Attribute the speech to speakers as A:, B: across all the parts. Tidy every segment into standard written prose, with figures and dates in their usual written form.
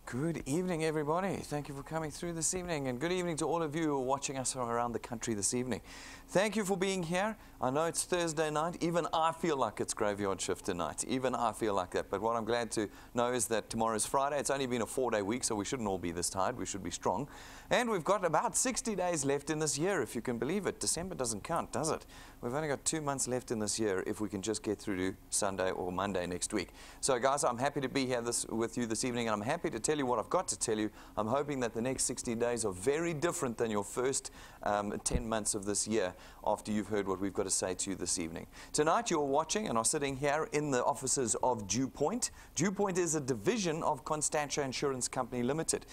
A: Good evening, everybody. Thank you for coming through this evening, and good evening to all of you who are watching us from around the country this evening. Thank you for being here. I know it's Thursday night. Even I feel like it's graveyard shift tonight. Even I feel like that. But what I'm glad to know is that tomorrow is Friday. It's only been a 4-day week, so we shouldn't all be this tired. We should be strong. And we've got about 60 days left in this year, if you can believe it. December doesn't count, does it? We've only got 2 months left in this year if we can just get through to Sunday or Monday next week. So, guys, I'm happy to be here with you this evening, and I'm happy to tell you what I've got to tell you. I'm hoping that the next 60 days are very different than your first 10 months of this year after you've heard what we've got to say to you this evening. Tonight you're watching and are sitting here in the offices of DuePoint. DuePoint is a division of Constantia Insurance Company Limited.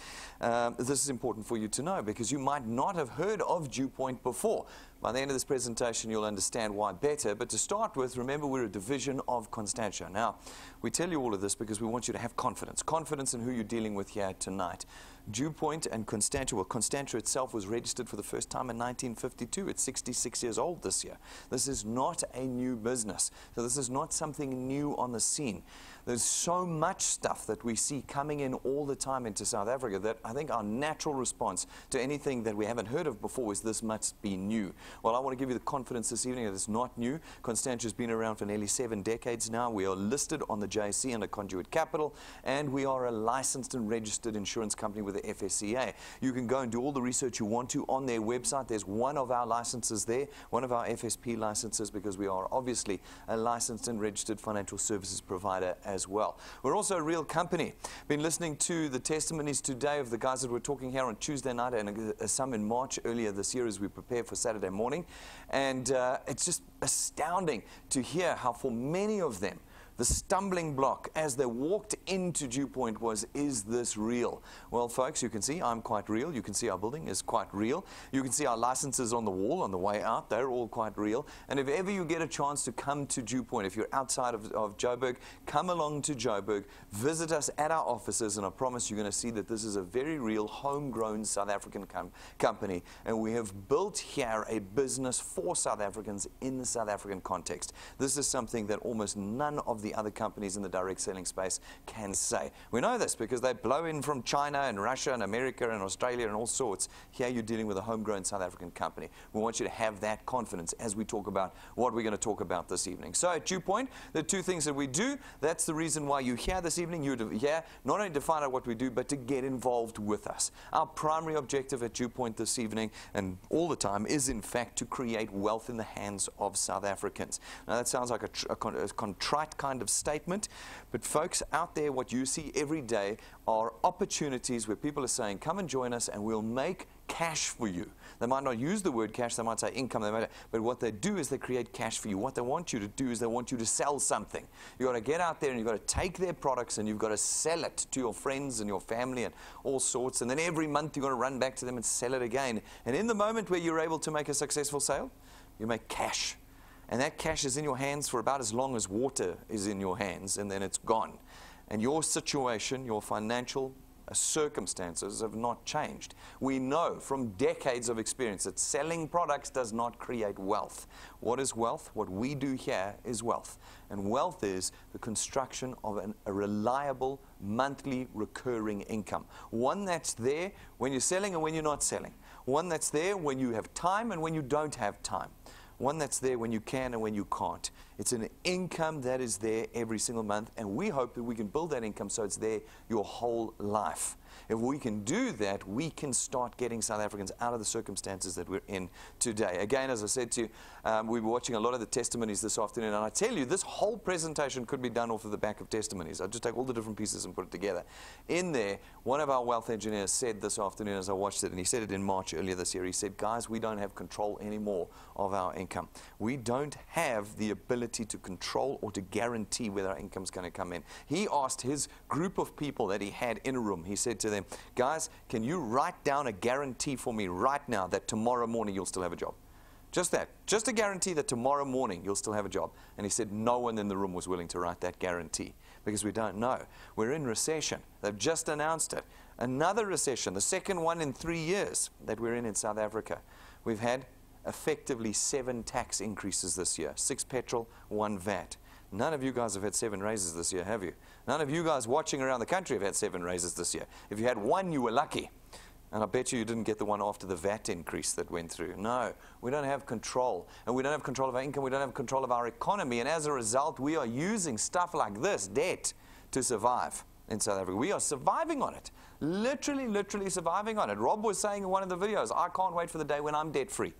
A: This is important for you to know because you might not have heard of DuePoint before. By the end of this presentation, you'll understand why better. But to start with, remember we're a division of Constantia. Now, we tell you all of this because we want you to have confidence in who you're dealing with here tonight. DuePoint and Constantia, well, Constantia itself was registered for the first time in 1952. It's 66 years old this year. This is not a new business. So this is not something new on the scene. There's so much stuff that we see coming in all the time into South Africa that I think our natural response to anything that we haven't heard of before is this must be new. Well, I want to give you the confidence this evening that it's not new. Constantia's been around for nearly 7 decades now. We are listed on the JSE under Conduit Capital, and we are a licensed and registered insurance company with the FSCA. You can go and do all the research you want to on their website. There's one of our licenses there, one of our FSP licenses, because we are obviously a licensed and registered financial services provider as well. We're also a real company. Been listening to the testimonies today of the guys that were talking here on Tuesday night and some in March earlier this year as we prepare for Saturday morning. And it's just astounding to hear how for many of them, the stumbling block as they walked into DuePoint was, is this real? Well, folks, you can see I'm quite real. You can see our building is quite real. You can see our licenses on the wall on the way out. They're all quite real. And if ever you get a chance to come to DuePoint, if you're outside of Joburg, come along to Joburg, visit us at our offices, and I promise you're going to see that this is a very real homegrown South African company. And we have built here a business for South Africans in the South African context. This is something that almost none of the other companies in the direct selling space can say. We know this because they blow in from China and Russia and America and Australia and all sorts. Here you're dealing with a homegrown South African company. We want you to have that confidence as we talk about what we're going to talk about this evening. So at DuePoint, there are 2 things that we do. That's the reason why you're here this evening. You're here not only to find out what we do, but to get involved with us. Our primary objective at DuePoint this evening and all the time is in fact to create wealth in the hands of South Africans. Now that sounds like a contrite kind of statement, but folks out there, what you see every day are opportunities where people are saying, come and join us and we'll make cash for you. They might not use the word cash, they might say income, but what they do is they create cash for you. What they want you to do is they want you to sell something. You've got to get out there and you've got to take their products and you've got to sell it to your friends and your family and all sorts, and then every month you've got to run back to them and sell it again. And in the moment where you're able to make a successful sale, you make cash. And that cash is in your hands for about as long as water is in your hands, and then it's gone. And your situation, your financial circumstances have not changed. We know from decades of experience that selling products does not create wealth. What is wealth? What we do here is wealth. And wealth is the construction of a reliable, monthly, recurring income. One that's there when you're selling and when you're not selling. One that's there when you have time and when you don't have time. One that's there when you can and when you can't. It's an income that is there every single month, and we hope that we can build that income so it's there your whole life. If we can do that, we can start getting South Africans out of the circumstances that we're in today. Again, as I said to you, we were watching a lot of the testimonies this afternoon, and I tell you, this whole presentation could be done off of the back of testimonies. I'll just take all the different pieces and put it together. In there, one of our wealth engineers said this afternoon as I watched it, and he said it in March earlier this year, he said, guys, we don't have control anymore of our income. We don't have the ability to control or to guarantee whether our income's going to come in. He asked his group of people that he had in a room, he said to them, guys, can you write down a guarantee for me right now that tomorrow morning you'll still have a job? Just that. Just a guarantee that tomorrow morning you'll still have a job. And he said no one in the room was willing to write that guarantee because we don't know. We're in recession. They've just announced it. Another recession, the second one in 3 years that we're in South Africa. We've had effectively 7 tax increases this year. 6 petrol, 1 VAT. None of you guys have had 7 raises this year, have you? None of you guys watching around the country have had 7 raises this year. If you had one, you were lucky. And I bet you didn't get the one after the VAT increase that went through. No, we don't have control. And we don't have control of our income. We don't have control of our economy. And as a result, we are using stuff like this, debt, to survive in South Africa. We are surviving on it. Literally surviving on it. Rob was saying in one of the videos, I can't wait for the day when I'm debt-free.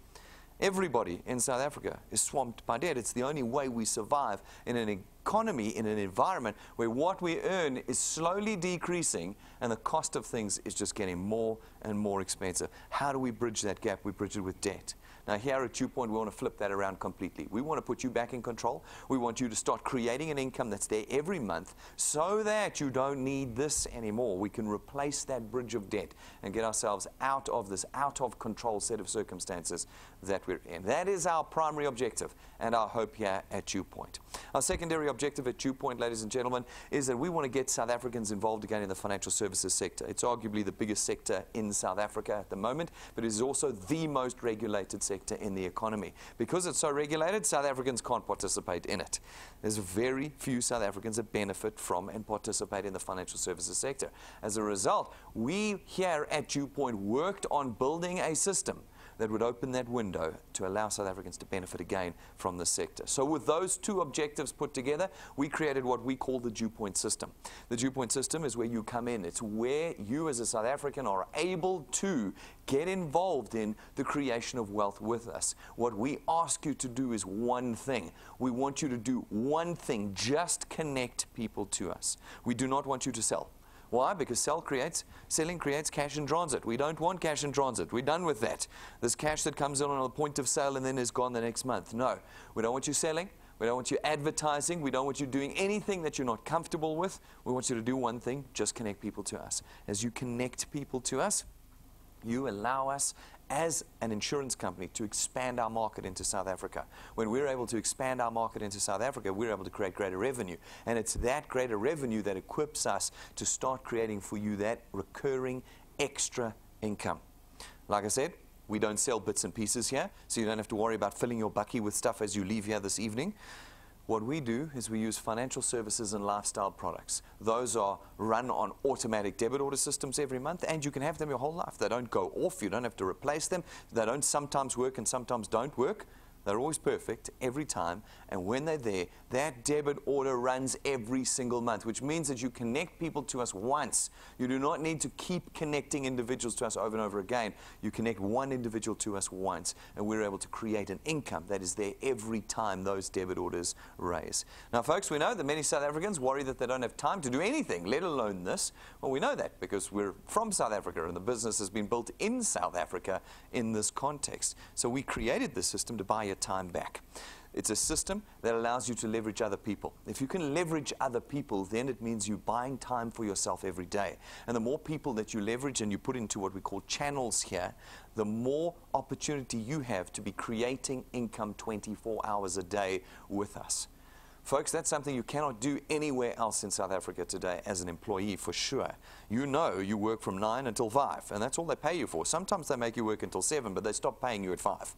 A: Everybody in South Africa is swamped by debt. It's the only way we survive in an economy, in an environment where what we earn is slowly decreasing and the cost of things is just getting more and more expensive. How do we bridge that gap? We bridge it with debt. Now here at DuePoint, we want to flip that around completely. We want to put you back in control. We want you to start creating an income that's there every month so that you don't need this anymore. We can replace that bridge of debt and get ourselves out of this out of control set of circumstances that we're in. That is our primary objective and our hope here at DuePoint. Our secondary objective at DuePoint, ladies and gentlemen, is that we want to get South Africans involved again in the financial services sector. It's arguably the biggest sector in South Africa at the moment, but it is also the most regulated sector in the economy. Because it's so regulated, South Africans can't participate in it. There's very few South Africans that benefit from and participate in the financial services sector. As a result, we here at DuePoint worked on building a system that would open that window to allow South Africans to benefit again from the sector. So with those two objectives put together, we created what we call the DuePoint system. The DuePoint system is where you come in. It's where you as a South African are able to get involved in the creation of wealth with us. What we ask you to do is one thing. We want you to do one thing, just connect people to us. We do not want you to sell. Why? Because selling creates cash in transit. We don't want cash in transit. We're done with that. There's cash that comes in on the point of sale and then is gone the next month. No, we don't want you selling. We don't want you advertising. We don't want you doing anything that you're not comfortable with. We want you to do one thing, just connect people to us. As you connect people to us, you allow us as an insurance company to expand our market into South Africa. When we're able to expand our market into South Africa, we're able to create greater revenue. And it's that greater revenue that equips us to start creating for you that recurring extra income. Like I said, we don't sell bits and pieces here, so you don't have to worry about filling your bucky with stuff as you leave here this evening. What we do is we use financial services and lifestyle products. Those are run on automatic debit order systems every month, and you can have them your whole life. They don't go off. You don't have to replace them. They don't sometimes work and sometimes don't work. They're always perfect every time, and when they're there, that debit order runs every single month, which means that you connect people to us once. You do not need to keep connecting individuals to us over and over again. You connect one individual to us once, and we're able to create an income that is there every time those debit orders raise. Now, folks, we know that many South Africans worry that they don't have time to do anything, let alone this. Well, we know that because we're from South Africa, and the business has been built in South Africa in this context. So we created this system to buy your time back. It's a system that allows you to leverage other people. If you can leverage other people, then it means you're buying time for yourself every day. And the more people that you leverage and you put into what we call channels here, the more opportunity you have to be creating income 24 hours a day with us. Folks, that's something you cannot do anywhere else in South Africa today as an employee, for sure. You know you work from 9 until 5, and that's all they pay you for. Sometimes they make you work until 7, but they stop paying you at 5.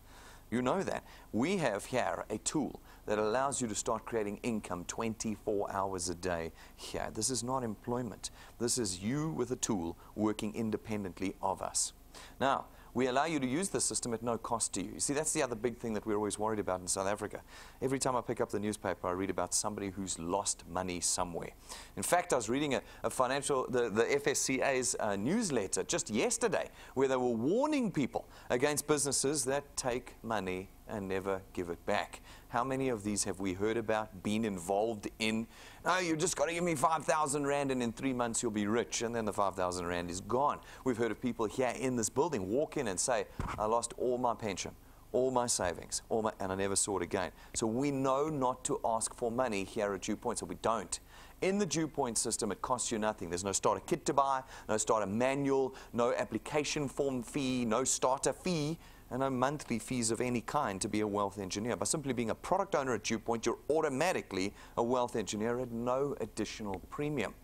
A: You know that. We have here a tool that allows you to start creating income 24 hours a day here. This is not employment. This is you with a tool working independently of us. Now, we allow you to use the system at no cost to you. You see, that's the other big thing that we're always worried about in South Africa. Every time I pick up the newspaper, I read about somebody who's lost money somewhere. In fact, I was reading the FSCA's newsletter just yesterday, where they were warning people against businesses that take money and never give it back. How many of these have we heard about, been involved in? Oh, you just got to give me 5,000 Rand and in 3 months you'll be rich, and then the 5,000 Rand is gone. We've heard of people here in this building walk in and say, I lost all my pension, all my savings, and I never saw it again. So we know not to ask for money here at DuePoint, so we don't. In the DuePoint system, it costs you nothing. There's no starter kit to buy, no starter manual, no application form fee, no starter fee, and no monthly fees of any kind to be a wealth engineer. By simply being a product owner at DuePoint, you're automatically a wealth engineer at no additional premium.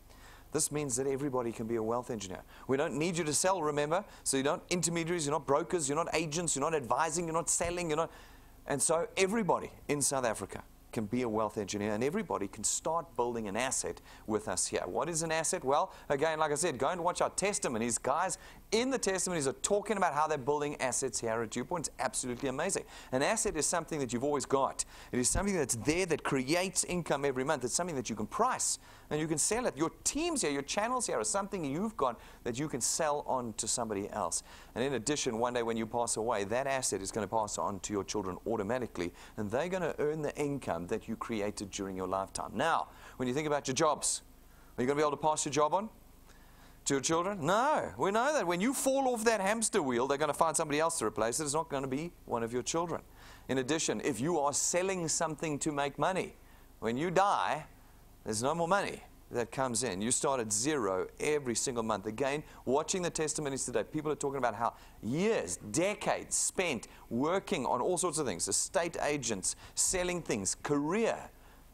A: This means that everybody can be a wealth engineer. We don't need you to sell, remember? So you're not intermediaries, you're not brokers, you're not agents, you're not advising, you're not selling, you're not... And so everybody in South Africa can be a wealth engineer, and everybody can start building an asset with us here. What is an asset? Well, again, like I said, go and watch our testimonies. Guys in the testimonies are talking about how they're building assets here at DuePoint. It's absolutely amazing. An asset is something that you've always got. It is something that's there that creates income every month. It's something that you can price and you can sell it. Your teams here, your channels here are something you've got that you can sell on to somebody else. And in addition, one day when you pass away, that asset is going to pass on to your children automatically, and they're going to earn the income that you created during your lifetime. Now, when you think about your jobs, are you going to be able to pass your job on to your children? No. We know that when you fall off that hamster wheel, they're going to find somebody else to replace it. It's not going to be one of your children. In addition, if you are selling something to make money, when you die, there's no more money that comes in. You start at zero every single month. Again, watching the testimonies today, people are talking about how years, decades spent working on all sorts of things, estate agents, selling things, career,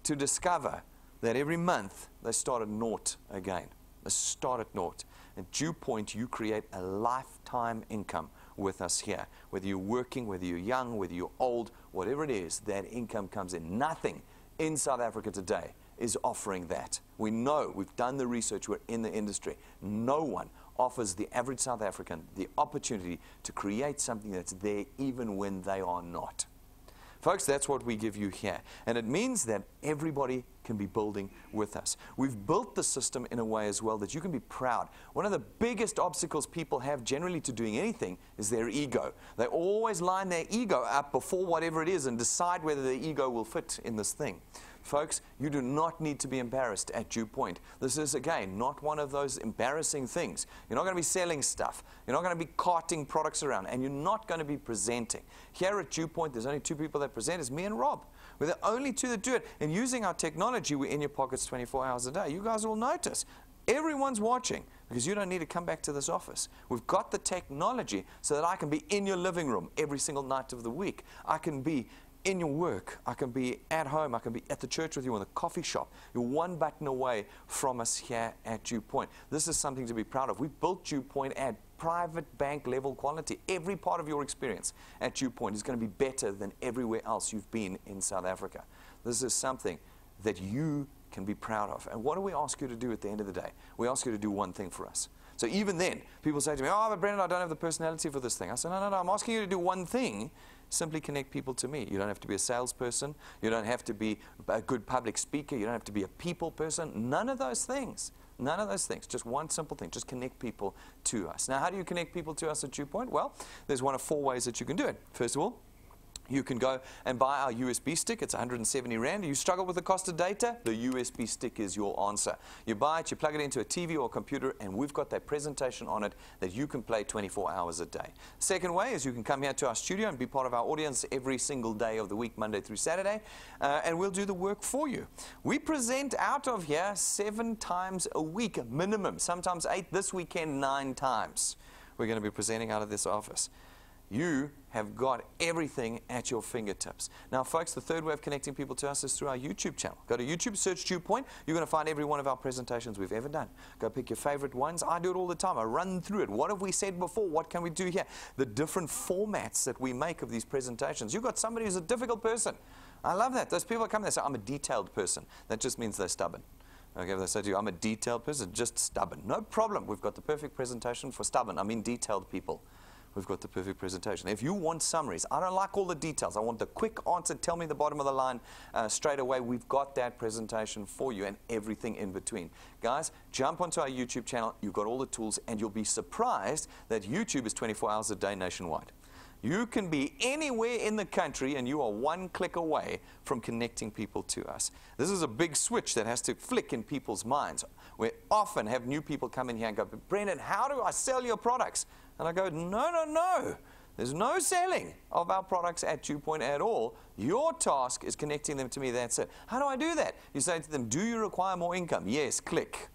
A: to discover that every month they start at naught again. They start at naught. At DuePoint, you create a lifetime income with us here. Whether you're working, whether you're young, whether you're old, whatever it is, that income comes in. Nothing in South Africa today is offering that. We know, we've done the research, we're in the industry. No one offers the average South African the opportunity to create something that's there even when they are not. Folks, that's what we give you here. And it means that everybody can be building with us. We've built the system in a way as well that you can be proud. One of the biggest obstacles people have generally to doing anything is their ego. They always line their ego up before whatever it is and decide whether their ego will fit in this thing. Folks, you do not need to be embarrassed at DuePoint. This is, again, not one of those embarrassing things. You're not going to be selling stuff. You're not going to be carting products around. And you're not going to be presenting. Here at DuePoint, there's only two people that present. It's me and Rob. We're the only two that do it. And using our technology, we're in your pockets 24 hours a day. You guys will notice. Everyone's watching because you don't need to come back to this office. We've got the technology so that I can be in your living room every single night of the week. I can be in your work, I can be at home, I can be at the church with you, in the coffee shop. You're one button away from us here at DuePoint. This is something to be proud of. We built DuePoint at private bank level quality. Every part of your experience at DuePoint is going to be better than everywhere else you've been in South Africa. This is something that you can be proud of. And what do we ask you to do at the end of the day? We ask you to do one thing for us. So even then, people say to me, oh, but Brendan, I don't have the personality for this thing. I say, no, I'm asking you to do one thing. Simply connect people to me. You don't have to be a salesperson. You don't have to be a good public speaker. You don't have to be a people person. None of those things. None of those things. Just one simple thing. Just connect people to us. Now, how do you connect people to us at DuePoint? Well, there's one of four ways that you can do it. First of all, you can go and buy our USB stick. It's 170 Rand. You struggle with the cost of data? The USB stick is your answer. You buy it, you plug it into a TV or a computer, and we've got that presentation on it that you can play 24 hours a day. Second way is you can come here to our studio and be part of our audience every single day of the week, Monday through Saturday, and we'll do the work for you. We present out of here 7 times a week minimum, sometimes 8, this weekend 9 times. We're going to be presenting out of this office. You have got everything at your fingertips. Now, folks, the third way of connecting people to us is through our YouTube channel. Go to YouTube, search DuePoint. You're going to find every one of our presentations we've ever done. Go pick your favorite ones. I do it all the time. I run through it. What have we said before? What can we do here? The different formats that we make of these presentations. You've got somebody who's a difficult person. I love that. Those people that come there say, I'm a detailed person. That just means they're stubborn. Okay, if they say to you, I'm a detailed person, just stubborn. No problem. We've got the perfect presentation for stubborn. I mean detailed people. We've got the perfect presentation. If you want summaries, I don't like all the details. I want the quick answer. Tell me the bottom of the line straight away. We've got that presentation for you and everything in between. Guys, jump onto our YouTube channel. You've got all the tools, and you'll be surprised that YouTube is 24 hours a day nationwide. You can be anywhere in the country, and you are one click away from connecting people to us. This is a big switch that has to flick in people's minds. We often have new people come in here and go, Brendan, how do I sell your products? And I go, no. There's no selling of our products at DuePoint at all. Your task is connecting them to me. That's it. How do I do that? You say to them, do you require more income? Yes, click.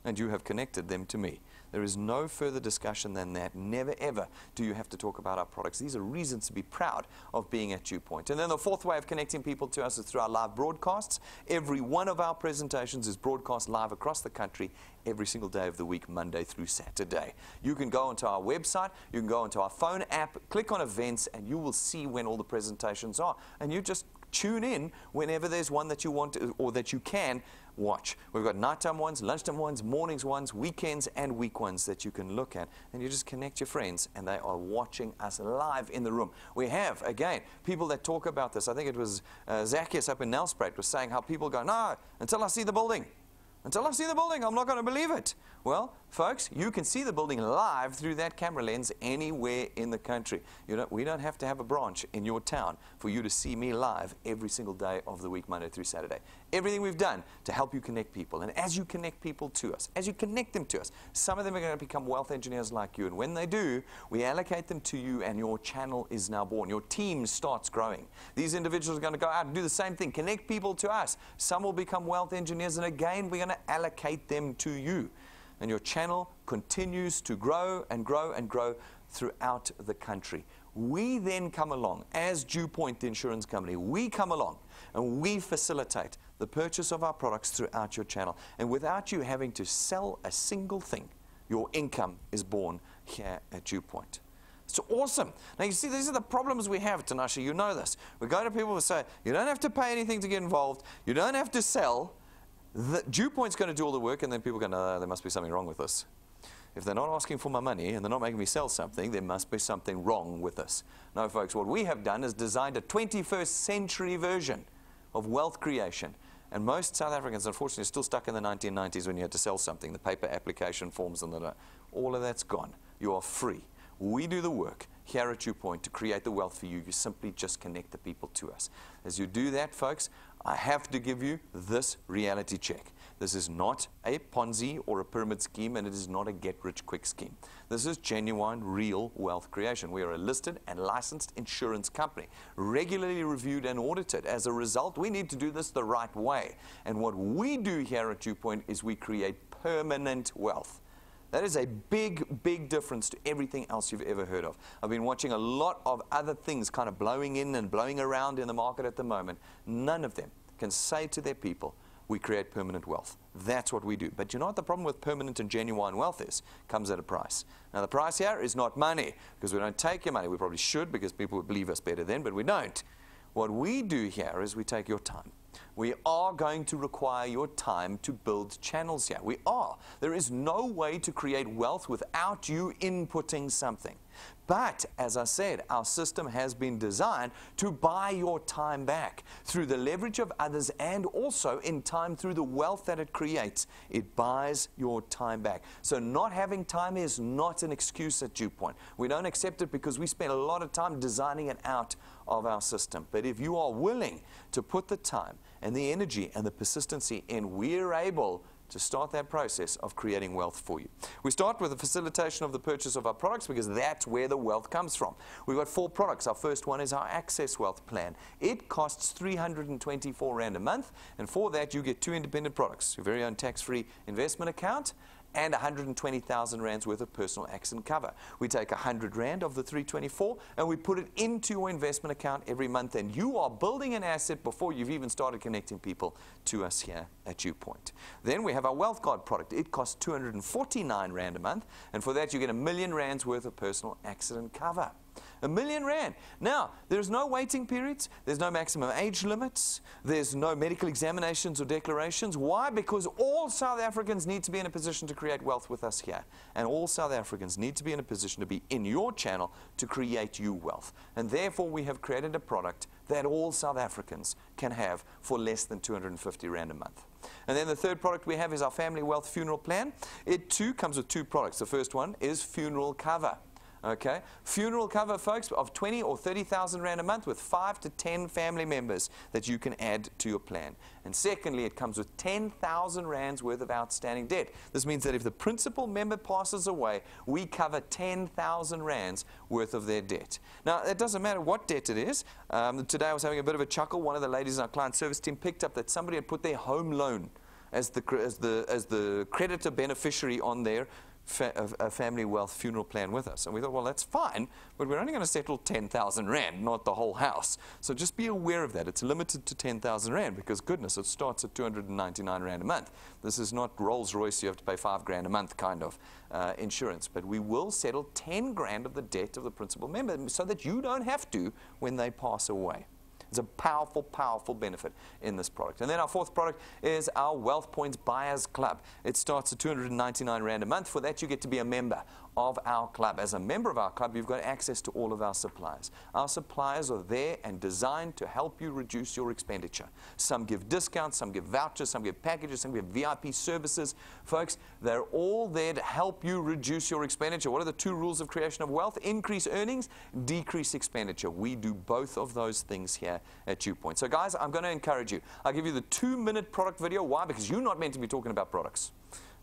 A: And you have connected them to me. There is no further discussion than that. Never, ever do you have to talk about our products. These are reasons to be proud of being at DuePoint. And then the fourth way of connecting people to us is through our live broadcasts. Every one of our presentations is broadcast live across the country every single day of the week, Monday through Saturday. You can go onto our website, you can go onto our phone app, click on events, and you will see when all the presentations are. And you just Tune in whenever there's one that you want or that you can watch. We've got nighttime ones, lunchtime ones, mornings ones, weekends and week ones that you can look at. And you just connect your friends and they are watching us live in the room. We have, again, people that talk about this. I think it was Zacchaeus up in Nelspruit was saying how people go, no, until I see the building. Until I see the building, I'm not going to believe it. Well, folks, you can see the building live through that camera lens anywhere in the country. We don't have to have a branch in your town for you to see me live every single day of the week, Monday through Saturday. Everything we've done to help you connect people. And as you connect people to us, as you connect them to us, some of them are going to become wealth engineers like you. And when they do, we allocate them to you and your channel is now born. Your team starts growing. These individuals are going to go out and do the same thing, connect people to us. Some will become wealth engineers, and again, we're going to allocate them to you. And your channel continues to grow and grow and grow throughout the country. We then come along, as DuePoint, the insurance company, we come along and we facilitate the purchase of our products throughout your channel. And without you having to sell a single thing, your income is born here at DuePoint. It's awesome. Now, you see, these are the problems we have, Tanasha. You know this. We go to people who say, you don't have to pay anything to get involved. You don't have to sell. DuePoint's going to do all the work, and then people go, no, there must be something wrong with this. If they're not asking for my money and they're not making me sell something, there must be something wrong with this. No, folks, what we have done is designed a 21st century version of wealth creation. And most South Africans, unfortunately, are still stuck in the 1990s when you had to sell something, the paper application forms and all of that's gone. You are free. We do the work here at DuePoint to create the wealth for you. You simply just connect the people to us. As you do that, folks, I have to give you this reality check. This is not a Ponzi or a pyramid scheme, and it is not a get-rich-quick scheme. This is genuine, real wealth creation. We are a listed and licensed insurance company, regularly reviewed and audited. As a result, we need to do this the right way. And what we do here at DuePoint is we create permanent wealth. That is a big, big difference to everything else you've ever heard of. I've been watching a lot of other things kind of blowing in and blowing around in the market at the moment. None of them can say to their people, we create permanent wealth. That's what we do. But you know what the problem with permanent and genuine wealth is? Comes at a price. Now, the price here is not money, because we don't take your money. We probably should, because people would believe us better then, but we don't. What we do here is we take your time. We are going to require your time to build channels here. We are. There is no way to create wealth without you inputting something. But, as I said, our system has been designed to buy your time back through the leverage of others, and also in time through the wealth that it creates. It buys your time back. So not having time is not an excuse at DuePoint. We don't accept it because we spend a lot of time designing it out of our system. But if you are willing to put the time and the energy and the persistency in, we're able to start that process of creating wealth for you. We start with the facilitation of the purchase of our products, because that's where the wealth comes from. We've got 4 products. Our first one is our Access Wealth Plan. It costs 324 Rand a month, and for that you get 2 independent products, your very own tax-free investment account and 120,000 Rands worth of personal accident cover. We take 100 Rand of the 324 and we put it into your investment account every month, and you are building an asset before you've even started connecting people to us here at DuePoint. Then we have our Wealth Guard product. It costs 249 Rand a month, and for that you get 1 million Rands worth of personal accident cover. 1 million Rand. Now, there's no waiting periods, there's no maximum age limits, there's no medical examinations or declarations. Why? Because all South Africans need to be in a position to create wealth with us here. And all South Africans need to be in a position to be in your channel to create you wealth. And therefore, we have created a product that all South Africans can have for less than 250 Rand a month. And then the third product we have is our Family Wealth Funeral Plan. It too comes with 2 products. The first one is funeral cover. Okay, funeral cover, folks, of 20 or 30,000 Rand a month with 5 to 10 family members that you can add to your plan. And secondly, it comes with 10,000 Rands worth of outstanding debt. This means that if the principal member passes away, we cover 10,000 Rands worth of their debt. Now, it doesn't matter what debt it is. Today I was having a bit of a chuckle. One of the ladies in our client service team picked up that somebody had put their home loan as the creditor beneficiary on their family wealth funeral plan with us. And we thought, well, that's fine, but we're only going to settle 10,000 Rand, not the whole house. So just be aware of that. It's limited to 10,000 Rand, because goodness, it starts at 299 Rand a month. This is not Rolls Royce, you have to pay 5 grand a month kind of insurance. But we will settle 10 grand of the debt of the principal member so that you don't have to when they pass away. It's a powerful, powerful benefit in this product. And then our fourth product is our Wealth Points Buyers Club. It starts at 299 Rand a month. For that, you get to be a member of our club. As a member of our club, you've got access to all of our suppliers. Our suppliers are there and designed to help you reduce your expenditure. Some give discounts, some give vouchers, some give packages, some give VIP services. Folks, they're all there to help you reduce your expenditure. What are the two rules of creation of wealth? Increase earnings, decrease expenditure. We do both of those things here at DuePoint. So guys, I'm going to encourage you. I'll give you the 2-minute product video. Why? Because you're not meant to be talking about products.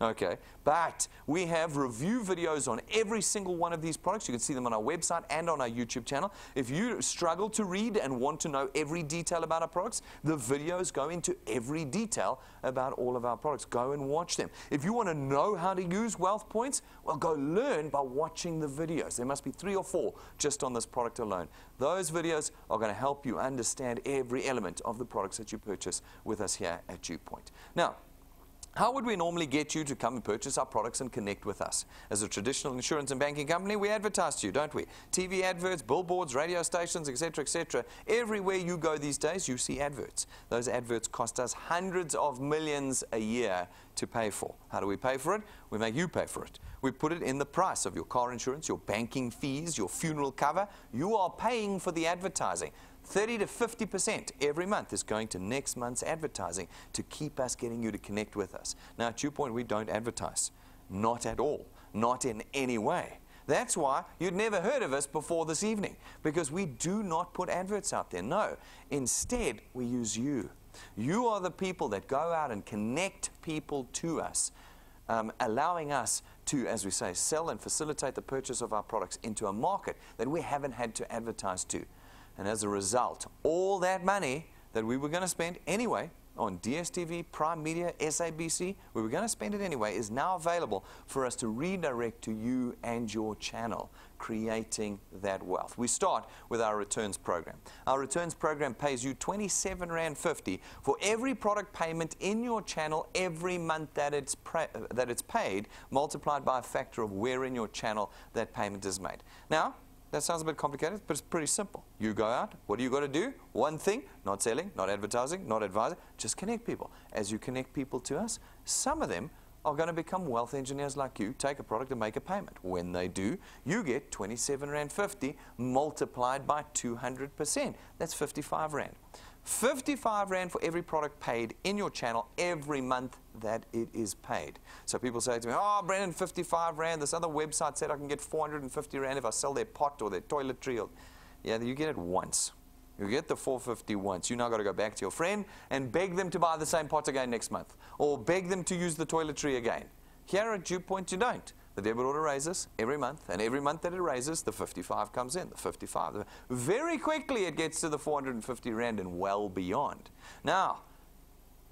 A: Okay, but we have review videos on every single one of these products. You can see them on our website and on our YouTube channel. If you struggle to read and want to know every detail about our products, the videos go into every detail about all of our products. Go and watch them. If you want to know how to use Wealth Points, well, go learn by watching the videos. There must be 3 or 4 just on this product alone. Those videos are going to help you understand every element of the products that you purchase with us here at DuePoint. Now, how would we normally get you to come and purchase our products and connect with us? As a traditional insurance and banking company, we advertise to you, don't we? TV adverts, billboards, radio stations, etc., etc. Everywhere you go these days, you see adverts. Those adverts cost us hundreds of millions a year to pay for. How do we pay for it? We make you pay for it. We put it in the price of your car insurance, your banking fees, your funeral cover. You are paying for the advertising. 30 to 50% every month is going to next month's advertising to keep us getting you to connect with us. Now, at DuePoint, we don't advertise. Not at all. Not in any way. That's why you'd never heard of us before this evening, because we do not put adverts out there. No. Instead, we use you. You are the people that go out and connect people to us, allowing us to, as we say, sell and facilitate the purchase of our products into a market that we haven't had to advertise to. And as a result, all that money that we were going to spend anyway on DSTV, Prime Media, SABC, we were going to spend it anyway, is now available for us to redirect to you and your channel, creating that wealth. We start with our returns program. Our returns program pays you 27.50 Rand for every product payment in your channel every month that it's paid, multiplied by a factor of where in your channel that payment is made. Now, that sounds a bit complicated, but it's pretty simple. You go out, what do you got to do? One thing, not selling, not advertising, not advising, just connect people. As you connect people to us, some of them are going to become wealth engineers like you, take a product and make a payment. When they do, you get 27.50 Rand multiplied by 200%. That's 55 Rand. 55 Rand for every product paid in your channel every month that it is paid. So people say to me, oh, Brendan, 55 Rand. This other website said I can get 450 Rand if I sell their pot or their toiletry. Yeah, you get it once. You get the 450 once. You now got to go back to your friend and beg them to buy the same pot again next month, or beg them to use the toiletry again. Here at DuePoint, you don't. The debit order raises every month, and every month that it raises, the 55 comes in, the 55. Very quickly, it gets to the 450 Rand and well beyond. Now,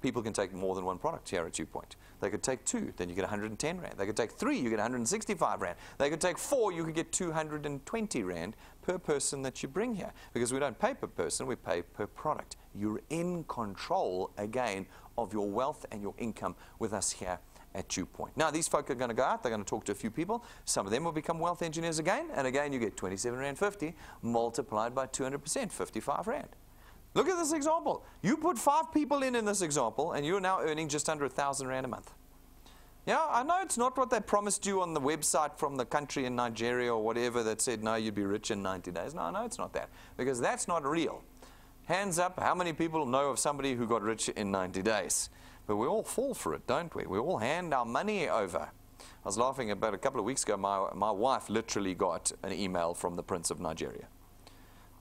A: people can take more than one product here at DuePoint. They could take 2, then you get 110 Rand. They could take 3, you get 165 Rand. They could take 4, you could get 220 Rand per person that you bring here. Because we don't pay per person, we pay per product. You're in control, again, of your wealth and your income with us here at DuePoint. Now, these folk are going to go out, they're going to talk to a few people. Some of them will become wealth engineers again, and again, you get 27.50 Rand multiplied by 200%, 55 Rand. Look at this example. You put 5 people in this example, and you're now earning just under 1,000 Rand a month. Yeah, I know it's not what they promised you on the website from the country in Nigeria or whatever that said, no, you'd be rich in 90 days. No, I know it's not that, because that's not real. Hands up, how many people know of somebody who got rich in 90 days? But we all fall for it, don't we? We all hand our money over. I was laughing about a couple of weeks ago, my wife literally got an email from the Prince of Nigeria.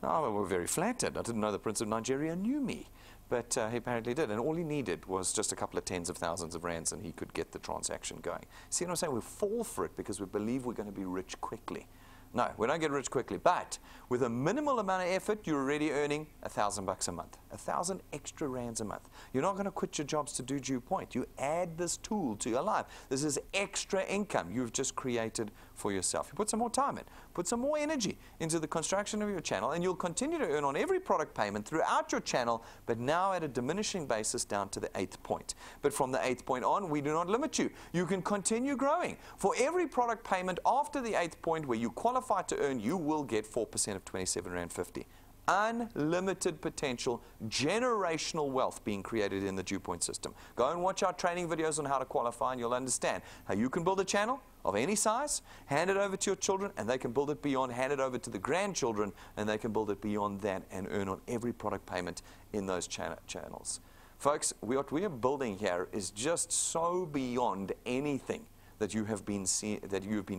A: Oh, we were very flattered. I didn't know the Prince of Nigeria knew me, but he apparently did. And all he needed was just a couple of tens of thousands of rands, and he could get the transaction going. See what I'm saying? We fall for it because we believe we're going to be rich quickly. No, we don't get rich quickly, but with a minimal amount of effort, you're already earning $1,000 a month, 1,000 extra rands a month. You're not going to quit your jobs to do DuePoint. You add this tool to your life. This is extra income you've just created for yourself. You put some more time in, put some more energy into the construction of your channel, and you'll continue to earn on every product payment throughout your channel, but now at a diminishing basis down to the 8th point. But from the 8th point on, we do not limit you. You can continue growing. For every product payment after the 8th point where you qualify to earn, you will get 4% of 27.50 Rand unlimited potential, generational wealth being created in the DuePoint system. Go and watch our training videos on how to qualify, and you'll understand how you can build a channel of any size, hand it over to your children, and they can build it beyond, hand it over to the grandchildren, and they can build it beyond that and earn on every product payment in those channels. Folks, what we are building here is just so beyond anything that you have been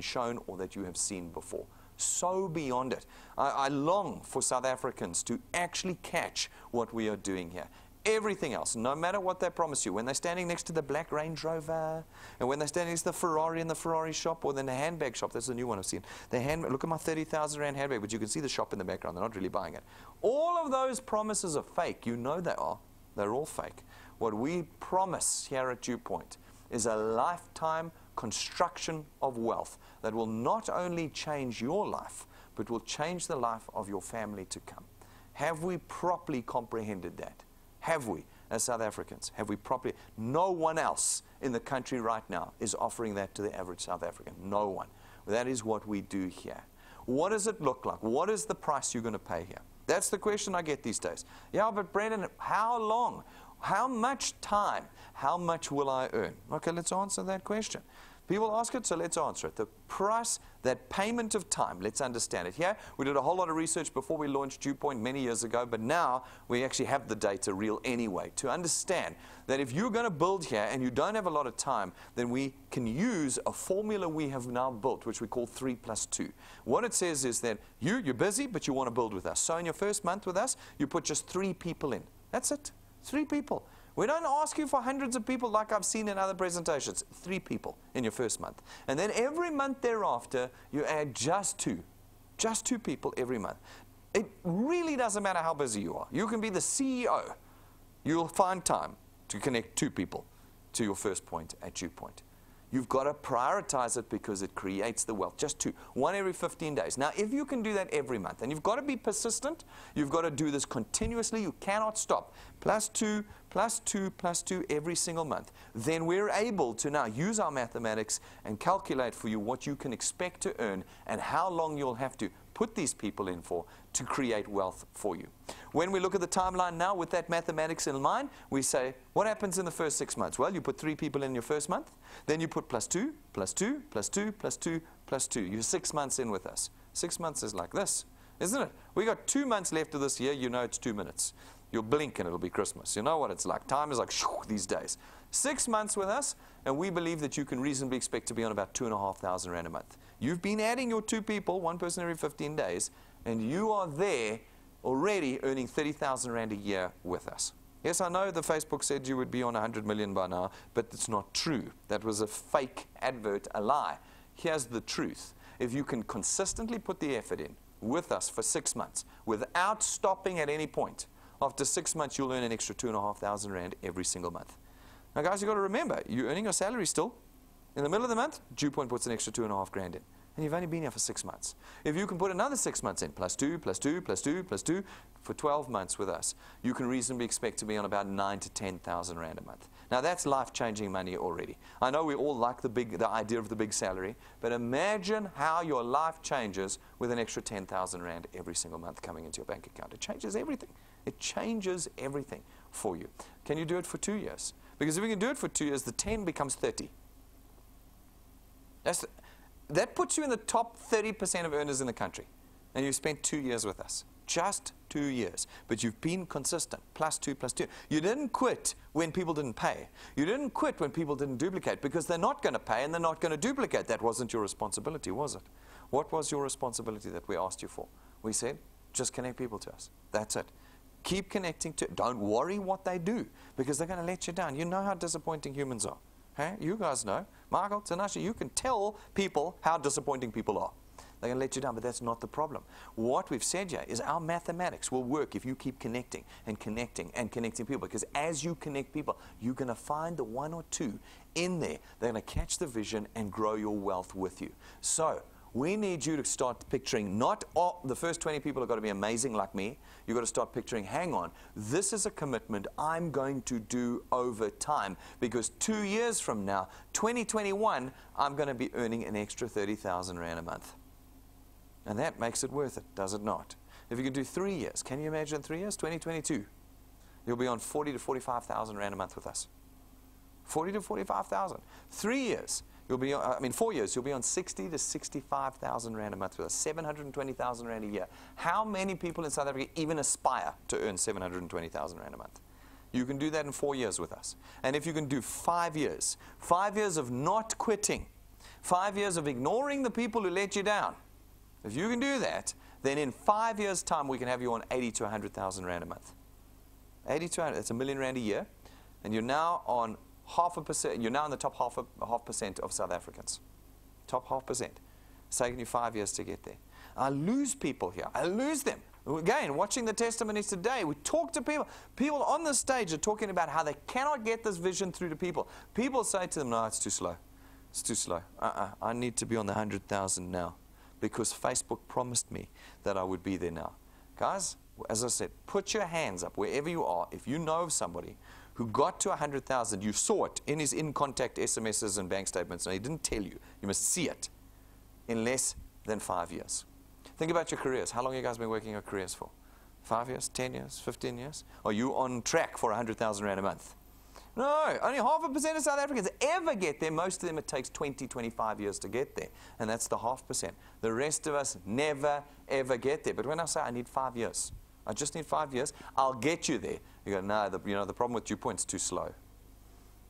A: shown or that you have seen before. So beyond it. I long for South Africans to actually catch what we are doing here. Everything else, no matter what they promise you, when they're standing next to the black Range Rover, and when they're standing next to the Ferrari in the Ferrari shop, or then the handbag shop, that's a new one I've seen. Look at my 30,000 Rand handbag, but you can see the shop in the background. They're not really buying it. All of those promises are fake. You know they are. They're all fake. What we promise here at DuePoint is a lifetime construction of wealth that will not only change your life, but will change the life of your family to come. Have we properly comprehended that? Have we, as South Africans? Have we properly? No one else in the country right now is offering that to the average South African. No one. That is what we do here. What does it look like? What is the price you're going to pay here? That's the question I get these days. Yeah, but Brendan, how long? How much time? How much will I earn? Okay, let's answer that question. People ask it, so let's answer it. The price, that payment of time, let's understand it. Here, we did a whole lot of research before we launched DuePoint many years ago, but now we actually have the data real anyway to understand that if you're going to build here and you don't have a lot of time, then we can use a formula we have now built, which we call 3+2. What it says is that you're busy, but you want to build with us. So in your first month with us, you put just 3 people in. That's it. 3 people. We don't ask you for hundreds of people like I've seen in other presentations. 3 people in your first month. And then every month thereafter, you add just 2. Just 2 people every month. It really doesn't matter how busy you are. You can be the CEO. You'll find time to connect 2 people to your first point at DuePoint. You've got to prioritize it because it creates the wealth. Just 2. 1 every 15 days. Now, if you can do that every month, and you've got to be persistent, you've got to do this continuously, you cannot stop. +2, +2, +2 every single month. Then we're able to now use our mathematics and calculate for you what you can expect to earn and how long you'll have to put these people in for to create wealth for you. When we look at the timeline now with that mathematics in mind, we say, what happens in the first 6 months? Well, you put 3 people in your first month, then you put +2, +2, +2, +2, +2. You're 6 months in with us. 6 months is like this, isn't it? We got 2 months left of this year. You know it's 2 minutes. You'll blink and it'll be Christmas. You know what it's like. Time is like shoo, these days. 6 months with us, and we believe that you can reasonably expect to be on about 2,500 Rand a month. You've been adding your 2 people, 1 person every 15 days, and you are there already earning 30,000 Rand a year with us. Yes, I know the Facebook said you would be on 100 million by now, but it's not true. That was a fake advert, a lie. Here's the truth. If you can consistently put the effort in with us for 6 months without stopping at any point, after 6 months, you'll earn an extra 2,500 Rand every single month. Now, guys, you've got to remember, you're earning your salary still. In the middle of the month, DuePoint puts an extra 2.5 grand in. And you've only been here for 6 months. If you can put another 6 months in, +2, +2, +2, +2, for 12 months with us, you can reasonably expect to be on about 9,000 to 10,000 Rand a month. Now, that's life-changing money already. I know we all like the idea of the big salary, but imagine how your life changes with an extra 10,000 Rand every single month coming into your bank account. It changes everything. It changes everything for you. Can you do it for 2 years? Because if we can do it for 2 years, the 10 becomes 30. That puts you in the top 30% of earners in the country. And you've spent 2 years with us. Just 2 years. But you've been consistent. +2, +2. You didn't quit when people didn't pay. You didn't quit when people didn't duplicate, because they're not going to pay and they're not going to duplicate. That wasn't your responsibility, was it? What was your responsibility that we asked you for? We said, just connect people to us. That's it. Keep connecting to. Don't worry what they do, because they're going to let you down. You know how disappointing humans are. Hey? You guys know. Michael, Tanasha, you can tell people how disappointing people are. They're going to let you down, but that's not the problem. What we've said here is our mathematics will work if you keep connecting and connecting and connecting people, because as you connect people, you're going to find the 1 or 2 in there. They're going to catch the vision and grow your wealth with you. So we need you to start picturing, not the first 20 people have got to be amazing like me. You've got to start picturing, hang on, this is a commitment I'm going to do over time, because 2 years from now, 2021, I'm going to be earning an extra 30,000 Rand a month. And that makes it worth it, does it not? If you can do 3 years, can you imagine 3 years? 2022, you'll be on 40 to 45,000 Rand a month with us. 40 to 45,000. 3 years, you'll be on, 4 years, you'll be on 60 to 65,000 Rand a month with us. 720,000 Rand a year. How many people in South Africa even aspire to earn 720,000 Rand a month? You can do that in 4 years with us. And if you can do 5 years of not quitting, 5 years of ignoring the people who let you down, if you can do that, then in 5 years' time, we can have you on 80 to 100,000 Rand a month. 80 to 100, that's R1 million a year. And you're now on 0.5%, you're now in the top half percent of South Africans. Top 0.5%. It's taken you 5 years to get there. I lose people here. I lose them. Again, watching the testimonies today, we talk to people. People on the stage are talking about how they cannot get this vision through to people. People say to them, no, it's too slow. It's too slow. I need to be on the 100,000 now because Facebook promised me that I would be there now. Guys, as I said, put your hands up wherever you are. If you know of somebody who got to 100,000, you saw it in his in-contact SMSs and bank statements, and he didn't tell you. You must see it in less than 5 years. Think about your careers. How long have you guys been working your careers for? 5 years, 10 years, 15 years? Are you on track for 100,000 Rand a month? No, only 0.5% of South Africans ever get there. Most of them, it takes 20, 25 years to get there. And that's the 0.5%. The rest of us never, ever get there. But when I say I need 5 years, I just need 5 years, I'll get you there. You go, no, the problem with DuePoint is too slow.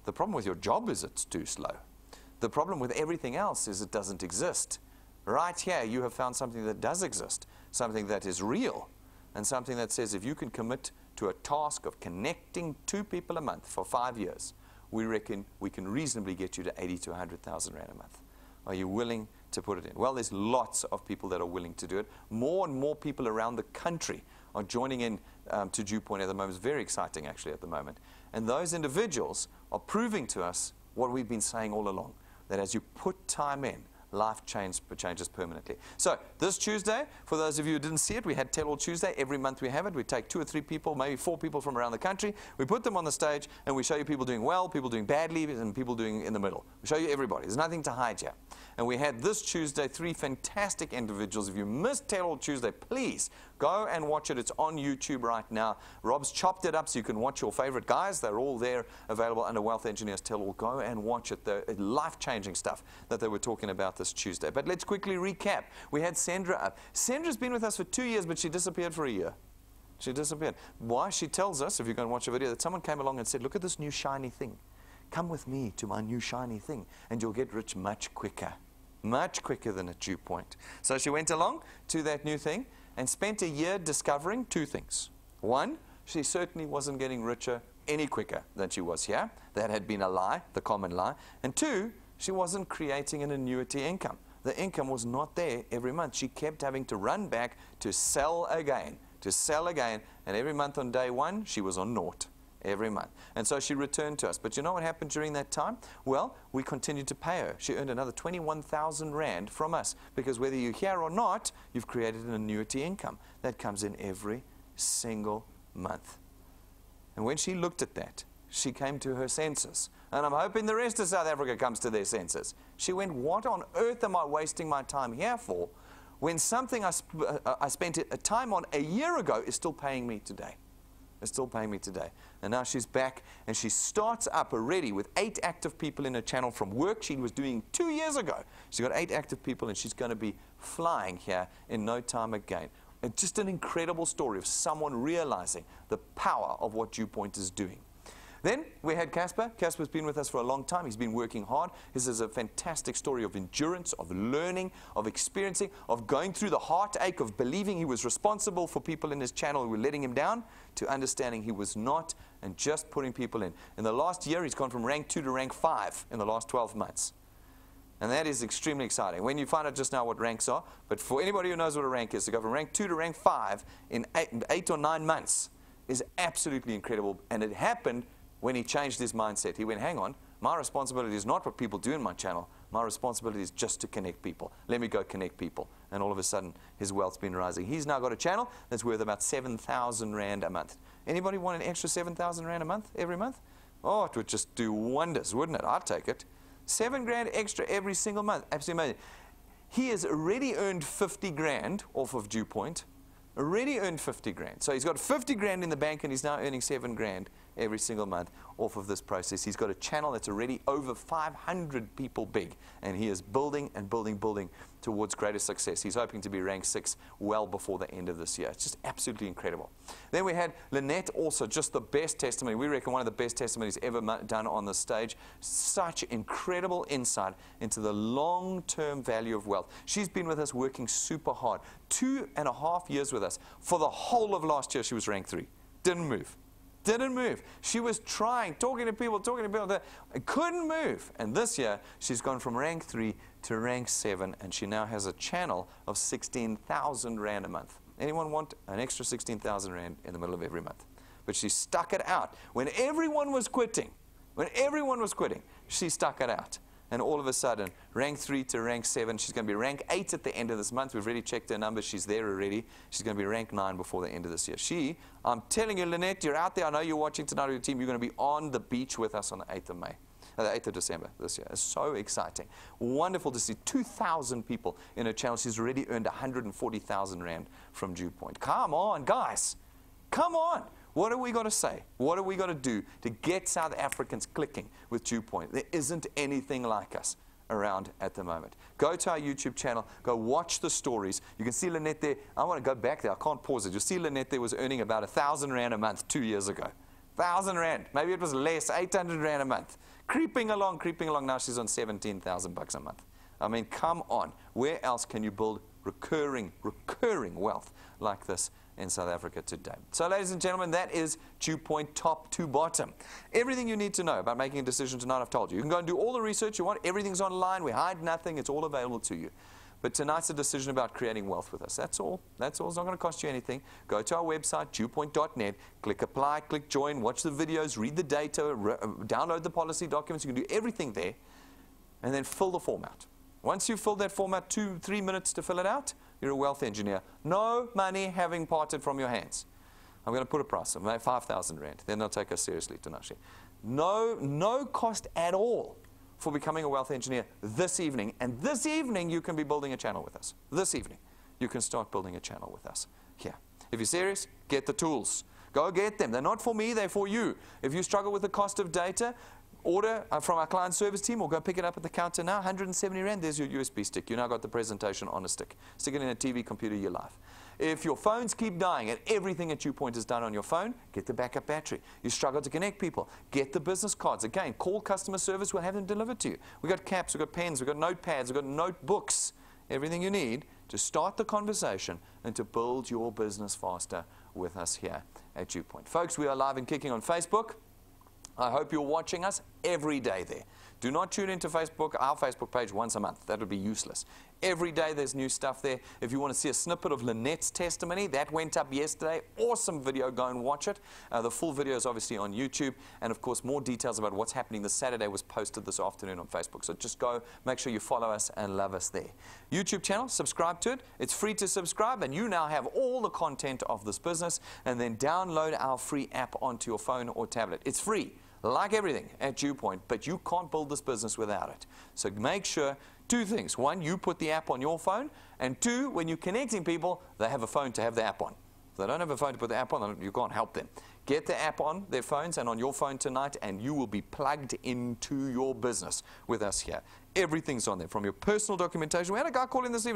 A: The problem with your job is it's too slow. The problem with everything else is it doesn't exist. Right here, you have found something that does exist, something that is real, and something that says if you can commit to a task of connecting 2 people a month for 5 years, we reckon we can reasonably get you to 80 to 100,000 Rand a month. Are you willing to put it in? Well, there's lots of people that are willing to do it. More and more people around the country are joining in to DuePoint at the moment. It's very exciting, actually, at the moment. And those individuals are proving to us what we've been saying all along, that as you put time in, life changes permanently. So this Tuesday, for those of you who didn't see it, we had Tell All Tuesday. Every month we have it. We take 2 or 3 people, maybe 4 people from around the country. We put them on the stage and we show you people doing well, people doing badly, and people doing in the middle. We show you everybody. There's nothing to hide here. And we had this Tuesday 3 fantastic individuals. If you missed Tell All Tuesday, please go and watch it. It's on YouTube right now. Rob's chopped it up so you can watch your favorite guys. They're all there available under Wealth Engineers Tell All. Go and watch it. The life-changing stuff that they were talking about this Tuesday. But let's quickly recap. We had Sandra up. Sandra's been with us for 2 years, but she disappeared for a year. She disappeared. Why? She tells us, if you go and watch a video, that someone came along and said, look at this new shiny thing. Come with me to my new shiny thing, and you'll get rich much quicker than at DuePoint. So she went along to that new thing and spent a year discovering 2 things. One, she certainly wasn't getting richer any quicker than she was here. That had been a lie, the common lie. And 2, she wasn't creating an annuity income. The income was not there every month. She kept having to run back to sell again, and every month on day 1, she was on naught. Every month. And so she returned to us. But you know what happened during that time? Well, we continued to pay her. She earned another 21,000 Rand from us, because whether you're here or not, you've created an annuity income that comes in every single month. And when she looked at that, she came to her senses. And I'm hoping the rest of South Africa comes to their senses. She went, what on earth am I wasting my time here for when something I spent a time on a year ago is still paying me today? It's still paying me today. And now she's back, and she starts up already with 8 active people in her channel from work she was doing 2 years ago. She's got 8 active people, and she's going to be flying here in no time again. It's just an incredible story of someone realizing the power of what DuePoint is doing. Then we had Casper. Casper's been with us for a long time. He's been working hard. This is a fantastic story of endurance, of learning, of experiencing, of going through the heartache of believing he was responsible for people in his channel who were letting him down, to understanding he was not, and just putting people in. In the last year, he's gone from rank 2 to rank 5 in the last 12 months. And that is extremely exciting. When you find out just now what ranks are, but for anybody who knows what a rank is, to go from rank 2 to rank 5 in 8 or 9 months is absolutely incredible. And it happened when he changed his mindset. He went, hang on, my responsibility is not what people do in my channel. My responsibility is just to connect people. Let me go connect people. And all of a sudden, his wealth's been rising. He's now got a channel that's worth about 7,000 Rand a month. Anybody want an extra 7,000 Rand a month, every month? Oh, it would just do wonders, wouldn't it? I'd take it. 7 grand extra every single month. Absolutely amazing. He has already earned 50 grand off of DuePoint. Already earned 50 grand. So he's got 50 grand in the bank and he's now earning 7 grand every single month off of this process. He's got a channel that's already over 500 people big, and he is building and building towards greater success. He's hoping to be ranked 6 well before the end of this year. It's just absolutely incredible. Then we had Lynette, also just the best testimony. We reckon one of the best testimonies ever done on the stage. Such incredible insight into the long-term value of wealth. She's been with us working super hard. 2.5 years with us. For the whole of last year, she was ranked 3. Didn't move. Didn't move. She was trying, talking to people, that couldn't move. And this year, she's gone from rank 3 to rank 7, and she now has a channel of 16,000 Rand a month. Anyone want an extra 16,000 Rand in the middle of every month? But she stuck it out. When everyone was quitting, she stuck it out. And all of a sudden, rank 3 to rank 7. She's going to be rank 8 at the end of this month. We've already checked her numbers. She's there already. She's going to be rank 9 before the end of this year. I'm telling you, Lynette, you're out there. I know you're watching tonight with your team. You're going to be on the beach with us on the 8th of May. The 8th of December this year. It's so exciting. Wonderful to see 2,000 people in her channel. She's already earned 140,000 Rand from DuePoint. Come on, guys. Come on. What have we got to say? What have we got to do to get South Africans clicking with DuePoint? There isn't anything like us around at the moment. Go to our YouTube channel. Go watch the stories. You can see Lynette there. I want to go back there. I can't pause it. You'll see Lynette there was earning about 1,000 Rand a month 2 years ago. 1,000 Rand. Maybe it was less, 800 Rand a month. Creeping along. Now she's on 17,000 bucks a month. I mean, come on. Where else can you build recurring wealth like this in South Africa today? So, ladies and gentlemen, that is DuePoint top to bottom. Everything you need to know about making a decision tonight, I've told you. You can go and do all the research you want. Everything's online. We hide nothing. It's all available to you. But tonight's a decision about creating wealth with us. That's all. That's all. It's not going to cost you anything. Go to our website, DuePoint.net, click apply, click join, watch the videos, read the data, download the policy documents. You can do everything there, and then fill the form out. Once you've filled that form out, 2-3 minutes to fill it out, you're a wealth engineer. No money having parted from your hands. I'm going to put a price of 5,000 Rand. Then they'll take us seriously tonight. No cost at all for becoming a wealth engineer this evening. And this evening, you can be building a channel with us. This evening, you can start building a channel with us here. If you're serious, get the tools. Go get them. They're not for me, they're for you. If you struggle with the cost of data, order from our client service team, or go pick it up at the counter now. 170 Rand, there's your USB stick. You now got the presentation on a stick. Stick it in a TV, computer, your life. If your phones keep dying and everything at DuePoint is done on your phone, get the backup battery. You struggle to connect people, get the business cards. Again, call customer service, we'll have them delivered to you. We've got caps, we've got pens, we've got notepads, we've got notebooks. Everything you need to start the conversation and to build your business faster with us here at DuePoint. Folks, we are live and kicking on Facebook. I hope you're watching us every day there. Do not tune into Facebook, our Facebook page, once a month. That would be useless. Every day there's new stuff there. If you want to see a snippet of Lynette's testimony, that went up yesterday. Awesome video. Go and watch it. The full video is obviously on YouTube. And, of course, more details about what's happening this Saturday was posted this afternoon on Facebook. So just go, make sure you follow us and love us there. YouTube channel, subscribe to it. It's free to subscribe, and you now have all the content of this business. And then download our free app onto your phone or tablet. It's free, like everything at DuePoint, but you can't build this business without it. So make sure, 2 things. 1, you put the app on your phone, and 2, when you're connecting people, they have a phone to have the app on. If they don't have a phone to put the app on, you can't help them. Get the app on their phones and on your phone tonight, and you will be plugged into your business with us here. Everything's on there, from your personal documentation. We had a guy call in this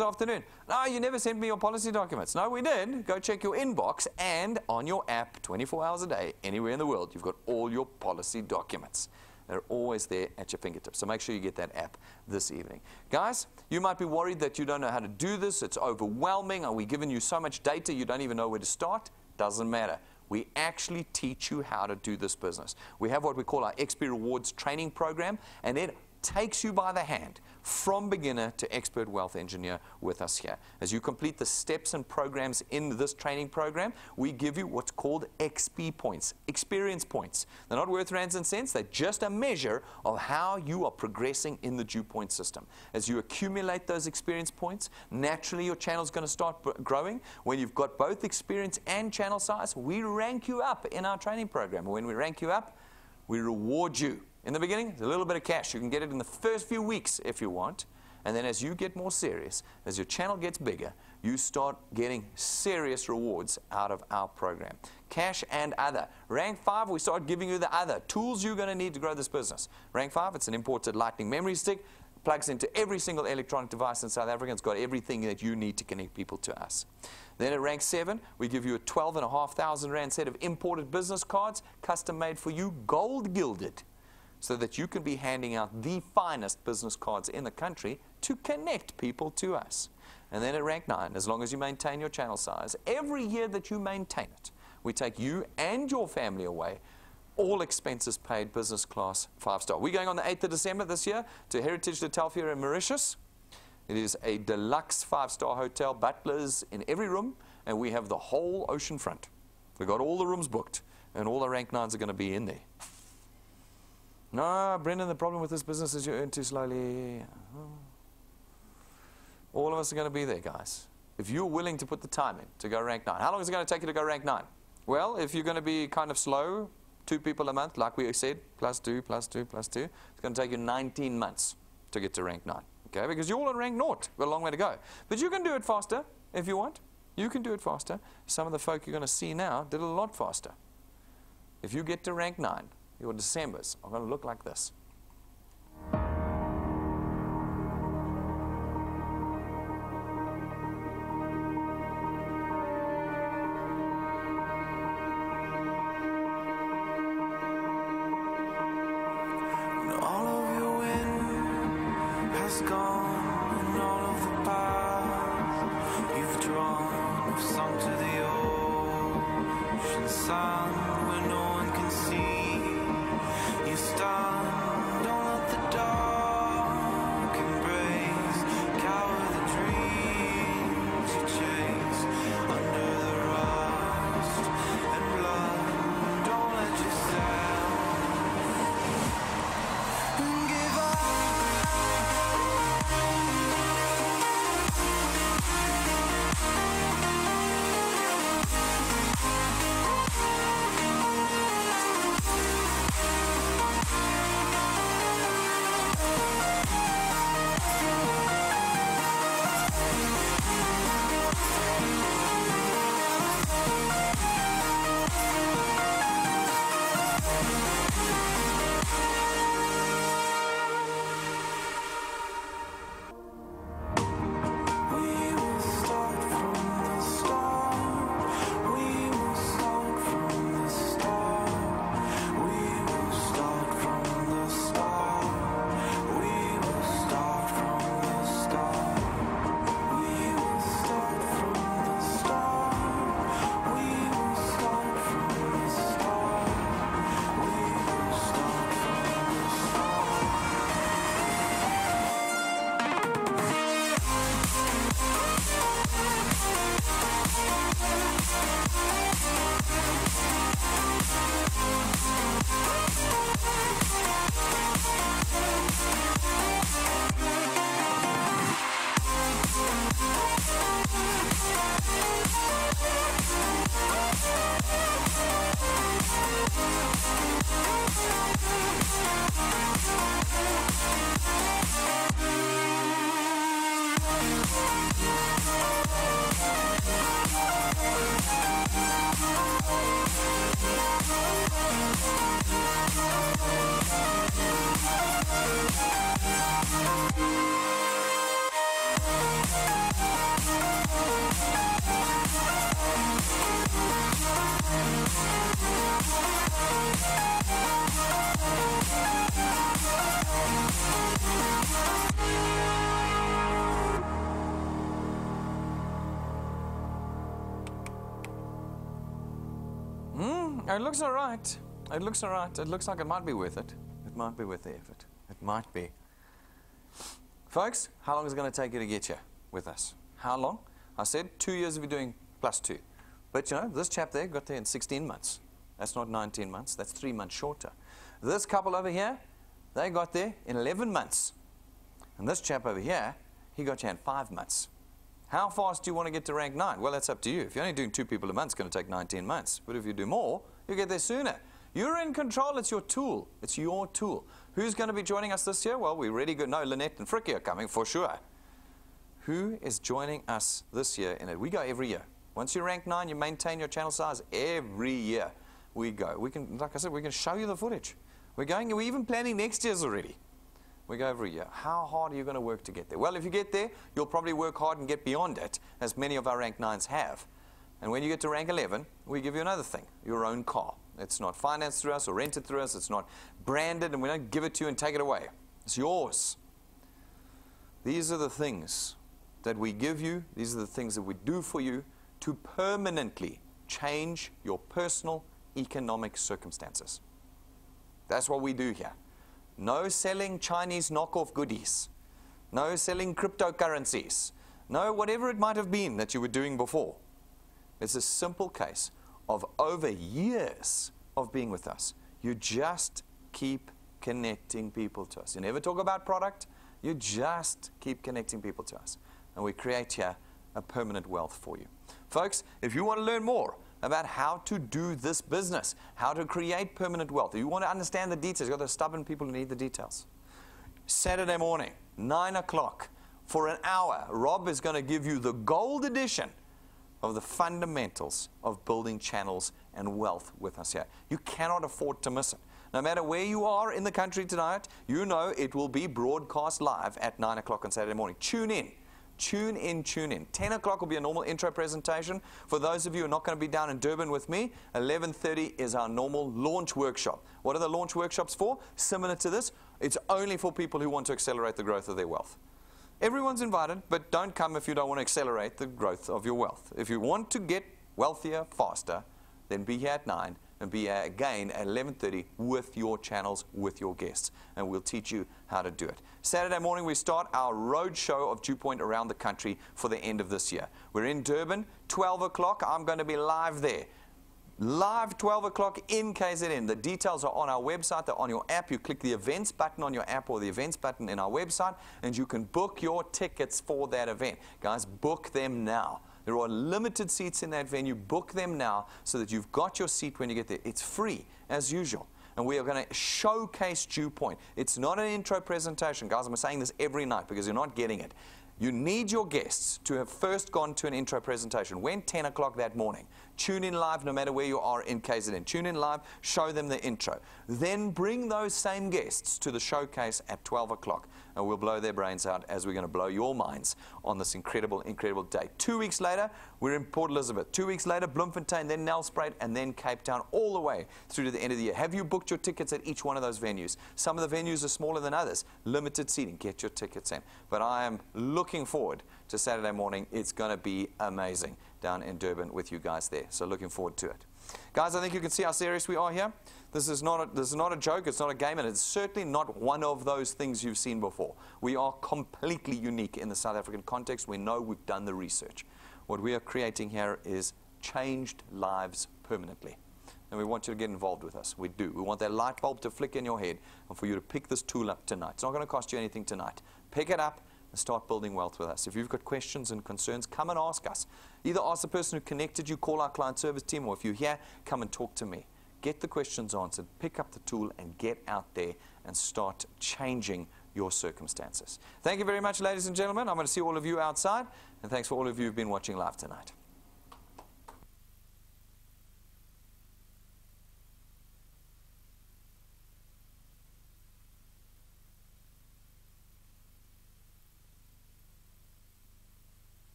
A: afternoon. No, you never sent me your policy documents. No, we did. Go check your inbox, and on your app, 24 hours a day, anywhere in the world, you've got all your policy documents. They're always there at your fingertips. So make sure you get that app this evening. Guys, you might be worried that you don't know how to do this. It's overwhelming. Are we giving you so much data you don't even know where to start? Doesn't matter. We actually teach you how to do this business. We have what we call our XP Rewards training program, and it takes you by the hand from beginner to expert wealth engineer with us here. As you complete the steps and programs in this training program, we give you what's called XP points, experience points. They're not worth rands and cents, they're just a measure of how you are progressing in the DuePoint system. As you accumulate those experience points, naturally your channel is going to start growing. When you've got both experience and channel size, we rank you up in our training program. When we rank you up, we reward you. In the beginning, it's a little bit of cash. You can get it in the first few weeks if you want. And then as you get more serious, as your channel gets bigger, you start getting serious rewards out of our program. Cash and other. Rank 5, we start giving you the other tools you're going to need to grow this business. Rank 5, it's an imported Lightning memory stick. Plugs into every single electronic device in South Africa. It's got everything that you need to connect people to us. Then at rank 7, we give you a 12,500 Rand set of imported business cards, custom made for you, gold gilded, so that you can be handing out the finest business cards in the country to connect people to us. And then at rank 9, as long as you maintain your channel size, every year that you maintain it, we take you and your family away, all expenses paid, business class, 5-star. We're going on the 8th of December this year to Heritage de Telfair in Mauritius. It is a deluxe 5-star hotel, butlers in every room, and we have the whole ocean front. We've got all the rooms booked, and all the rank 9s are going to be in there. No, Brendan, the problem with this business is you earn too slowly. All of us are going to be there, guys. If you're willing to put the time in to go rank 9. How long is it going to take you to go rank 9? Well, if you're going to be kind of slow, 2 people a month, like we said, plus 2, plus 2, plus 2, it's going to take you 19 months to get to rank 9. Okay, because you're all in rank 0. We've got a long way to go. But you can do it faster if you want. You can do it faster. Some of the folk you're going to see now did it a lot faster. If you get to rank 9, your Decembers are going to look like this. It looks all right. It looks all right. It looks like it might be worth it. It might be worth the effort. It might be. Folks, how long is it going to take you to get here with us? How long? I said 2 years if you're doing +2. But you know, this chap there got there in 16 months. That's not 19 months. That's 3 months shorter. This couple over here, they got there in 11 months. And this chap over here, he got here in 5 months. How fast do you want to get to rank 9? Well, that's up to you. If you're only doing 2 people a month, it's going to take 19 months. But if you do more, you get there sooner. You're in control. It's your tool. It's your tool. Who's going to be joining us this year? Well, we're really good. No, Lynette and Frikkie are coming for sure. Who is joining us this year in it? We go every year. Once you rank 9, you maintain your channel size every year. We go. We can, like I said, we can show you the footage. We're even planning next year's already. We go every year. How hard are you going to work to get there? Well, if you get there, you'll probably work hard and get beyond it, as many of our rank 9s have. And when you get to rank 11, we give you another thing, your own car. It's not financed through us or rented through us. It's not branded, and we don't give it to you and take it away. It's yours. These are the things that we give you. These are the things that we do for you to permanently change your personal economic circumstances. That's what we do here. No selling Chinese knockoff goodies. No selling cryptocurrencies. No whatever it might have been that you were doing before. It's a simple case of over years of being with us. You just keep connecting people to us. You never talk about product. You just keep connecting people to us. And we create here a permanent wealth for you. Folks, if you want to learn more about how to do this business, how to create permanent wealth, if you want to understand the details, you've got those stubborn people who need the details. Saturday morning, 9 o'clock, for an hour, Rob is going to give you the gold edition of the fundamentals of building channels and wealth with us here. You cannot afford to miss it. No matter where you are in the country tonight, you know it will be broadcast live at 9 o'clock on Saturday morning. Tune in. Tune in, tune in. 10 o'clock will be a normal intro presentation. For those of you who are not going to be down in Durban with me, 11:30 is our normal launch workshop. What are the launch workshops for? Similar to this, it's only for people who want to accelerate the growth of their wealth. Everyone's invited, but don't come if you don't want to accelerate the growth of your wealth. If you want to get wealthier faster, then be here at 9 and be here again at 11:30 with your channels, with your guests, and we'll teach you how to do it. Saturday morning, we start our road show of DuePoint around the country for the end of this year. We're in Durban, 12 o'clock. I'm going to be live there. Live 12 o'clock in KZN. The details are on our website. They're on your app. You click the events button on your app or the events button in our website, and you can book your tickets for that event. Guys, book them now. There are limited seats in that venue. Book them now so that you've got your seat when you get there. It's free, as usual. And we are going to showcase DuePoint. It's not an intro presentation. Guys, I'm saying this every night because you're not getting it. You need your guests to have first gone to an intro presentation. When 10 o'clock that morning, tune in live no matter where you are in KZN. Tune in live, show them the intro. Then bring those same guests to the showcase at 12 o'clock. And we'll blow their brains out as we're going to blow your minds on this incredible, incredible day. 2 weeks later, we're in Port Elizabeth. 2 weeks later, Bloemfontein, then Nelspruit, and then Cape Town, all the way through to the end of the year. Have you booked your tickets at each one of those venues? Some of the venues are smaller than others. Limited seating. Get your tickets in. But I am looking forward to Saturday morning. It's going to be amazing down in Durban with you guys there. So looking forward to it. Guys, I think you can see how serious we are here. This is not a joke, it's not a game, and it's certainly not one of those things you've seen before. We are completely unique in the South African context. We know we've done the research. What we are creating here is changed lives permanently. And we want you to get involved with us. We do. We want that light bulb to flick in your head and for you to pick this tool up tonight. It's not going to cost you anything tonight. Pick it up and start building wealth with us. If you've got questions and concerns, come and ask us. Either ask the person who connected you, call our client service team, or if you're here, come and talk to me. Get the questions answered, pick up the tool, and get out there and start changing your circumstances. Thank you very much, ladies and gentlemen. I'm going to see all of you outside, and thanks for all of you who've been watching live tonight.